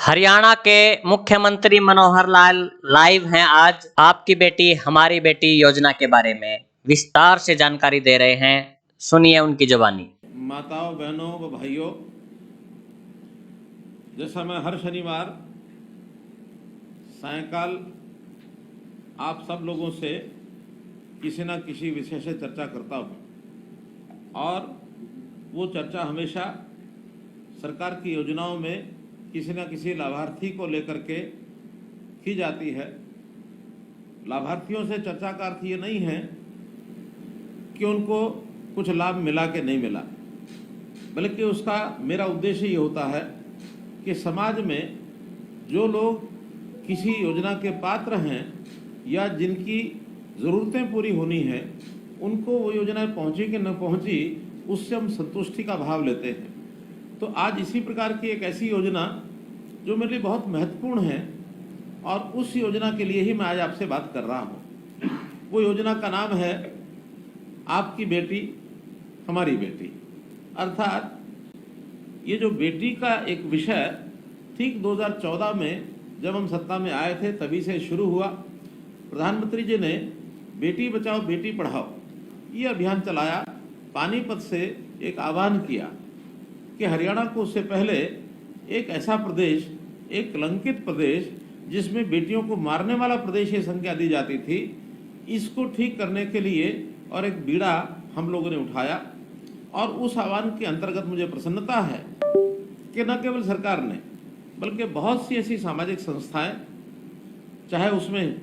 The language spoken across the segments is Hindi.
हरियाणा के मुख्यमंत्री मनोहर लाल लाइव हैं आज आपकी बेटी हमारी बेटी योजना के बारे में विस्तार से जानकारी दे रहे हैं। सुनिए उनकी जुबानी। माताओं, बहनों व भाइयों, जैसा मैं हर शनिवार सायंकाल आप सब लोगों से किसी न किसी विषय से चर्चा करता हूँ और वो चर्चा हमेशा सरकार की योजनाओं में किसी न किसी लाभार्थी को लेकर के की जाती है। लाभार्थियों से चर्चा का अर्थ ये नहीं है कि उनको कुछ लाभ मिला कि नहीं मिला, बल्कि उसका मेरा उद्देश्य ये होता है कि समाज में जो लोग किसी योजना के पात्र हैं या जिनकी ज़रूरतें पूरी होनी हैं, उनको वो योजनाएं पहुँची कि न पहुँची, उससे हम संतुष्टि का भाव लेते हैं। तो आज इसी प्रकार की एक ऐसी योजना जो मेरे लिए बहुत महत्वपूर्ण है और उस योजना के लिए ही मैं आज आपसे बात कर रहा हूँ। वो योजना का नाम है आपकी बेटी हमारी बेटी। अर्थात ये जो बेटी का एक विषय ठीक 2014 में जब हम सत्ता में आए थे तभी से शुरू हुआ। प्रधानमंत्री जी ने बेटी बचाओ बेटी पढ़ाओ ये अभियान चलाया। पानीपत से एक आह्वान किया कि हरियाणा को उससे पहले एक ऐसा प्रदेश, एक कलंकित प्रदेश जिसमें बेटियों को मारने वाला प्रदेश ये संज्ञा दी जाती थी, इसको ठीक करने के लिए और एक बीड़ा हम लोगों ने उठाया। और उस आह्वान के अंतर्गत मुझे प्रसन्नता है कि न केवल सरकार ने बल्कि बहुत सी ऐसी सामाजिक संस्थाएं, चाहे उसमें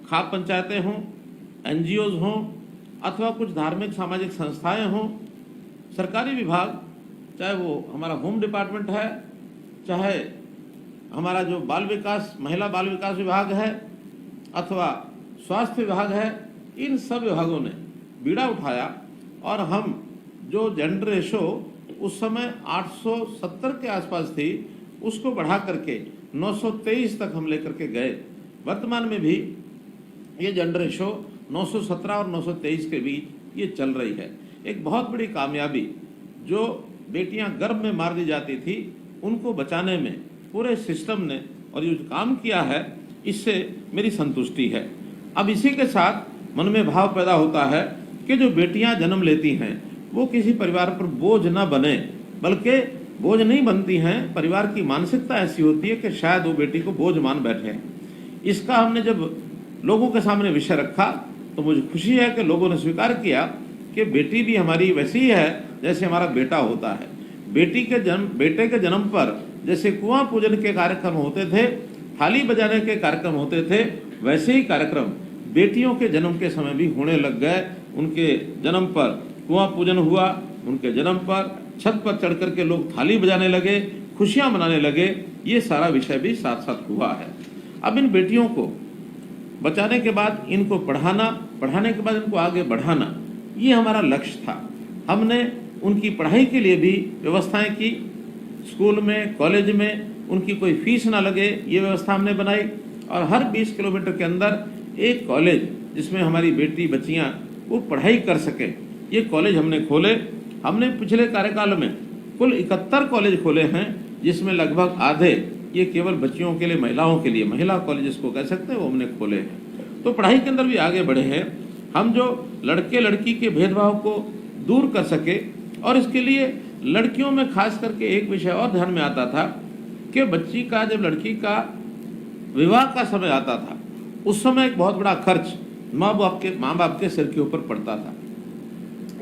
खाप पंचायतें हों, NGOs हों अथवा कुछ धार्मिक सामाजिक संस्थाएं हों, सरकारी विभाग, चाहे वो हमारा होम डिपार्टमेंट है, चाहे हमारा जो बाल विकास महिला बाल विकास विभाग है अथवा स्वास्थ्य विभाग है, इन सब विभागों ने बीड़ा उठाया और हम जो जेंडर रेशो उस समय 870 के आसपास थी उसको बढ़ा करके 923 तक हम लेकर के गए। वर्तमान में भी ये जेंडर रेशो 917 और 923 के बीच ये चल रही है। एक बहुत बड़ी कामयाबी। जो बेटियां गर्भ में मार दी जाती थी उनको बचाने में पूरे सिस्टम ने और ये जो काम किया है, इससे मेरी संतुष्टि है। अब इसी के साथ मन में भाव पैदा होता है कि जो बेटियां जन्म लेती हैं वो किसी परिवार पर बोझ न बने, बल्कि बोझ नहीं बनती हैं। परिवार की मानसिकता ऐसी होती है कि शायद वो बेटी को बोझ मान बैठे। इसका हमने जब लोगों के सामने विषय रखा तो मुझे खुशी है कि लोगों ने स्वीकार किया कि बेटी भी हमारी वैसी ही है जैसे हमारा बेटा होता है। बेटे के जन्म पर जैसे कुआं पूजन के कार्यक्रम होते थे, थाली बजाने के कार्यक्रम होते थे, वैसे ही कार्यक्रम बेटियों के जन्म के समय भी होने लग गए। उनके जन्म पर कुआं पूजन हुआ, उनके जन्म पर छत पर चढ़ करके लोग थाली बजाने लगे, खुशियां मनाने लगे। ये सारा विषय भी साथ साथ हुआ है। अब इन बेटियों को बचाने के बाद इनको पढ़ाना, पढ़ाने के बाद इनको आगे बढ़ाना, ये हमारा लक्ष्य था। हमने उनकी पढ़ाई के लिए भी व्यवस्थाएं की। स्कूल में, कॉलेज में उनकी कोई फीस ना लगे, ये व्यवस्था हमने बनाई। और हर 20 किलोमीटर के अंदर एक कॉलेज जिसमें हमारी बेटी बच्चियां वो पढ़ाई कर सकें, ये कॉलेज हमने खोले। हमने पिछले कार्यकाल में कुल 71 कॉलेज खोले हैं, जिसमें लगभग आधे ये केवल बच्चियों के लिए, महिलाओं के लिए, महिला कॉलेज जिसको कह सकते हैं, वो हमने खोले हैं। तो पढ़ाई के अंदर भी आगे बढ़े हैं हम। जो लड़के लड़की के भेदभाव को दूर कर सके, और इसके लिए लड़कियों में खास करके एक विषय और ध्यान में आता था कि बच्ची का, जब लड़की का विवाह का समय आता था, उस समय एक बहुत बड़ा खर्च माँ बाप के सिर के ऊपर पड़ता था।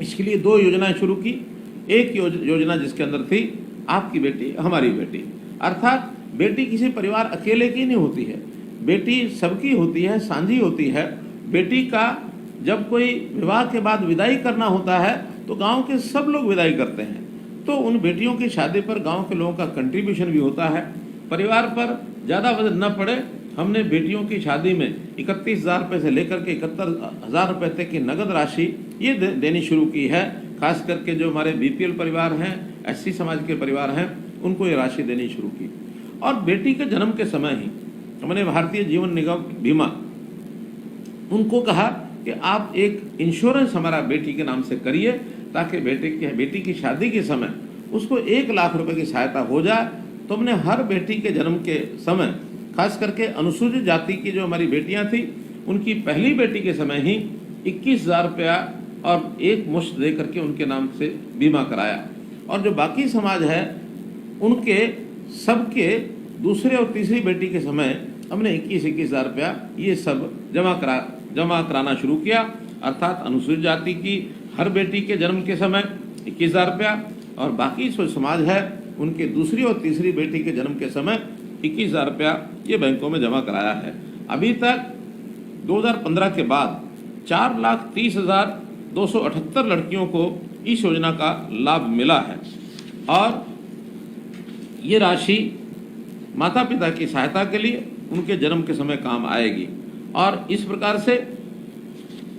इसके लिए 2 योजनाएं शुरू की। एक योजना जिसके अंदर थी आपकी बेटी हमारी बेटी। अर्थात बेटी किसी परिवार अकेले की नहीं होती है, बेटी सबकी होती है, साझी होती है। बेटी का जब कोई विवाह के बाद विदाई करना होता है तो गांव के सब लोग विदाई करते हैं। तो उन बेटियों की शादी पर गांव के लोगों का कंट्रीब्यूशन भी होता है। परिवार पर ज़्यादा वजन न पड़े, हमने बेटियों की शादी में 31,000 रुपये से लेकर के 71,000 रुपये तक की नगद राशि ये देनी शुरू की है। खास करके जो हमारे BPL परिवार हैं, SC समाज के परिवार हैं, उनको ये राशि देनी शुरू की। और बेटी के जन्म के समय ही हमने भारतीय जीवन निगम बीमा उनको कहा कि आप एक इंश्योरेंस हमारा बेटी के नाम से करिए, ताकि बेटी की शादी के समय उसको 1 लाख रुपए की सहायता हो जाए। तो हमने हर बेटी के जन्म के समय, खास करके अनुसूचित जाति की जो हमारी बेटियां थी, उनकी पहली बेटी के समय ही 21,000 रुपया और एक मुश्त दे करके उनके नाम से बीमा कराया। और जो बाकी समाज है उनके सबके दूसरे और तीसरी बेटी के समय हमने 21,000 रुपया ये सब जमा कराना शुरू किया। अर्थात अनुसूचित जाति की हर बेटी के जन्म के समय 21,000 रुपया और बाकी जो समाज है उनके दूसरी और तीसरी बेटी के जन्म के समय 21,000 रुपया ये बैंकों में जमा कराया है। अभी तक 2015 के बाद 4,30,278 लड़कियों को इस योजना का लाभ मिला है और ये राशि माता पिता की सहायता के लिए उनके जन्म के समय काम आएगी। और इस प्रकार से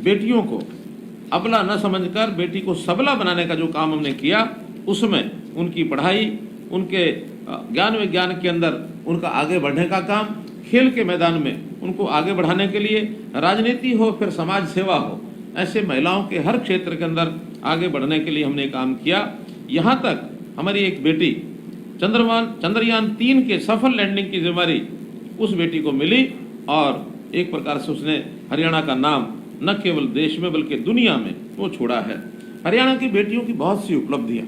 बेटियों को अबला न समझकर बेटी को सबला बनाने का जो काम हमने किया, उसमें उनकी पढ़ाई, उनके ज्ञान विज्ञान के अंदर उनका आगे बढ़ने का काम, खेल के मैदान में उनको आगे बढ़ाने के लिए, राजनीति हो फिर समाज सेवा हो, ऐसे महिलाओं के हर क्षेत्र के अंदर आगे बढ़ने के लिए हमने काम किया। यहाँ तक हमारी एक बेटी चंद्रयान 3 के सफल लैंडिंग की जिम्मेदारी उस बेटी को मिली और एक प्रकार से उसने हरियाणा का नाम न केवल देश में बल्कि दुनिया में वो छोड़ा है। हरियाणा की बेटियों की बहुत सी उपलब्धियां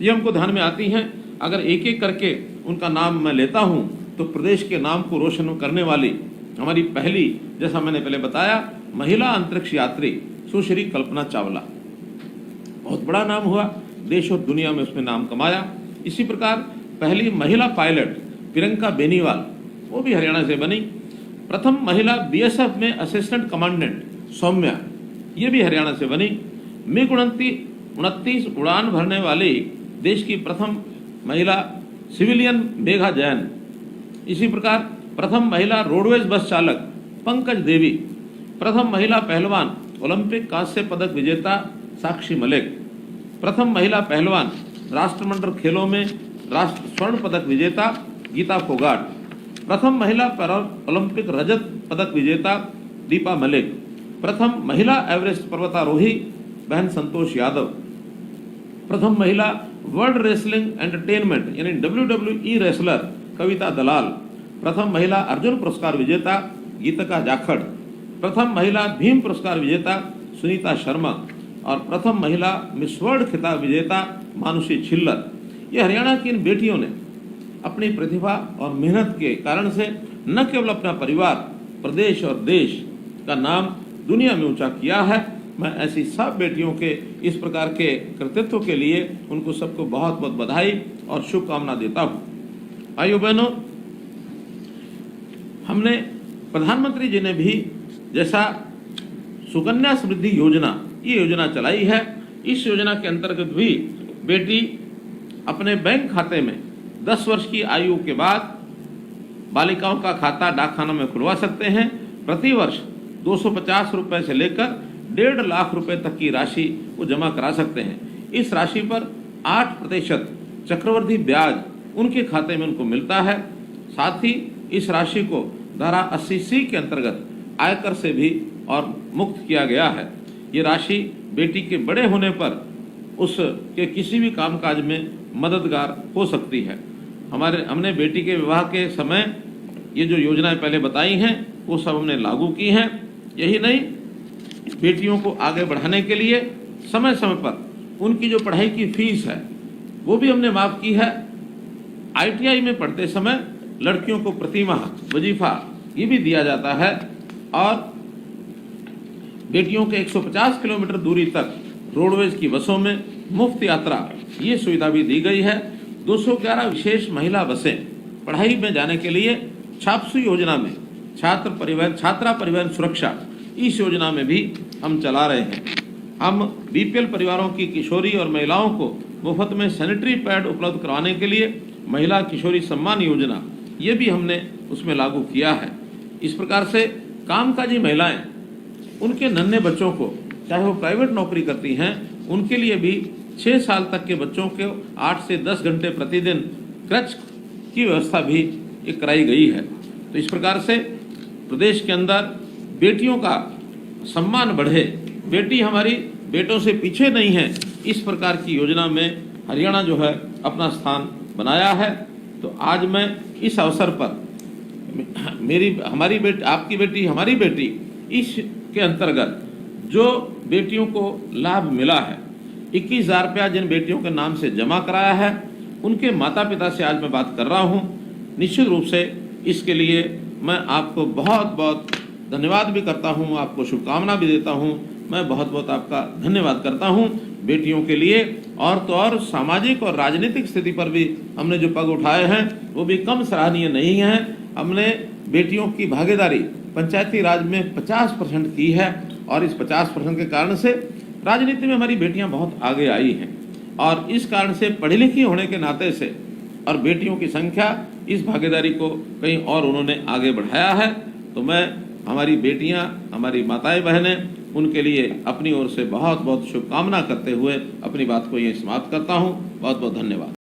ये हमको ध्यान में आती हैं। अगर एक एक करके उनका नाम मैं लेता हूं तो प्रदेश के नाम को रोशन करने वाली हमारी पहली, जैसा मैंने पहले बताया, महिला अंतरिक्ष यात्री सुश्री कल्पना चावला, बहुत बड़ा नाम हुआ, देश और दुनिया में उसने नाम कमाया। इसी प्रकार पहली महिला पायलट प्रियंका बेनीवाल, वो भी हरियाणा से बनी। प्रथम महिला बीएसएफ में असिस्टेंट कमांडेंट सौम्या, ये भी हरियाणा से बनी। मिग 29 उड़ान भरने वाली देश की प्रथम महिला सिविलियन मेघा जैन। इसी प्रकार प्रथम महिला रोडवेज बस चालक पंकज देवी, प्रथम महिला पहलवान ओलंपिक कांस्य पदक विजेता साक्षी मलिक, प्रथम महिला पहलवान राष्ट्रमंडल खेलों में राष्ट्र स्वर्ण पदक विजेता गीता फोगाट, प्रथम महिला ओलंपिक रजत पदक विजेता दीपा मलिक, प्रथम महिला एवरेस्ट पर्वतारोही बहन संतोष यादव, प्रथम महिला वर्ल्ड रेसलिंग एंटरटेनमेंट यानी WWE रेसलर कविता दलाल, प्रथम महिला अर्जुन पुरस्कार विजेता गीतिका जाखड़, प्रथम महिला भीम पुरस्कार विजेता सुनीता शर्मा और प्रथम महिला मिस वर्ल्ड खिताब विजेता मानुषी छिल्लर। ये हरियाणा की इन बेटियों ने अपनी प्रतिभा और मेहनत के कारण से न केवल अपना परिवार, प्रदेश और देश का नाम दुनिया में ऊंचा किया है। मैं ऐसी सब बेटियों के इस प्रकार के कृतित्व के लिए उनको सबको बहुत बहुत बधाई और शुभकामना देता हूँ। भाइयों बहनों, हमने प्रधानमंत्री जी ने भी जैसा सुकन्या समृद्धि योजना, ये योजना चलाई है, इस योजना के अंतर्गत भी बेटी अपने बैंक खाते में 10 वर्ष की आयु के बाद बालिकाओं का खाता डाकखानों में खुलवा सकते हैं। प्रतिवर्ष 250 रुपए से लेकर 1.5 लाख रुपए तक की राशि वो जमा करा सकते हैं। इस राशि पर 8% चक्रवृद्धि ब्याज उनके खाते में उनको मिलता है। साथ ही इस राशि को धारा 80C के अंतर्गत आयकर से भी और मुक्त किया गया है। ये राशि बेटी के बड़े होने पर उसके किसी भी कामकाज में मददगार हो सकती है। हमने बेटी के विवाह के समय ये जो योजनाएं पहले बताई हैं वो सब हमने लागू की हैं। यही नहीं, बेटियों को आगे बढ़ाने के लिए समय समय पर उनकी जो पढ़ाई की फीस है वो भी हमने माफ़ की है। ITI में पढ़ते समय लड़कियों को प्रतिमाह वजीफा ये भी दिया जाता है और बेटियों के 150 किलोमीटर दूरी तक रोडवेज की बसों में मुफ्त यात्रा ये सुविधा भी दी गई है। 211 विशेष महिला बसें पढ़ाई में जाने के लिए छापसू योजना में छात्रा परिवहन सुरक्षा इस योजना में भी हम चला रहे हैं। हम BPL परिवारों की किशोरी और महिलाओं को मुफ्त में सैनिटरी पैड उपलब्ध करवाने के लिए महिला किशोरी सम्मान योजना ये भी हमने उसमें लागू किया है। इस प्रकार से कामकाजी महिलाएं उनके नन्हे बच्चों को, चाहे वो प्राइवेट नौकरी करती हैं, उनके लिए भी 6 साल तक के बच्चों को 8 से 10 घंटे प्रतिदिन क्रच की व्यवस्था भी कराई गई है। तो इस प्रकार से प्रदेश के अंदर बेटियों का सम्मान बढ़े, बेटी हमारी बेटों से पीछे नहीं है, इस प्रकार की योजना में हरियाणा जो है अपना स्थान बनाया है। तो आज मैं इस अवसर पर हमारी बेटी, आपकी बेटी, हमारी बेटी, इसके अंतर्गत जो बेटियों को लाभ मिला है, 21,000 रुपया जिन बेटियों के नाम से जमा कराया है, उनके माता पिता से आज मैं बात कर रहा हूं। निश्चित रूप से इसके लिए मैं आपको बहुत बहुत धन्यवाद भी करता हूं, आपको शुभकामना भी देता हूं। मैं बहुत बहुत आपका धन्यवाद करता हूं बेटियों के लिए। और तो और सामाजिक और राजनीतिक स्थिति पर भी हमने जो पग उठाए हैं वो भी कम सराहनीय नहीं है। हमने बेटियों की भागीदारी पंचायती राज में 50% की है और इस 50% के कारण से राजनीति में हमारी बेटियां बहुत आगे आई हैं। और इस कारण से पढ़ी लिखी होने के नाते से और बेटियों की संख्या, इस भागीदारी को कहीं और उन्होंने आगे बढ़ाया है। तो मैं हमारी बेटियां, हमारी माताएं बहनें, उनके लिए अपनी ओर से बहुत बहुत शुभकामना करते हुए अपनी बात को यहीं समाप्त करता हूं। बहुत बहुत धन्यवाद।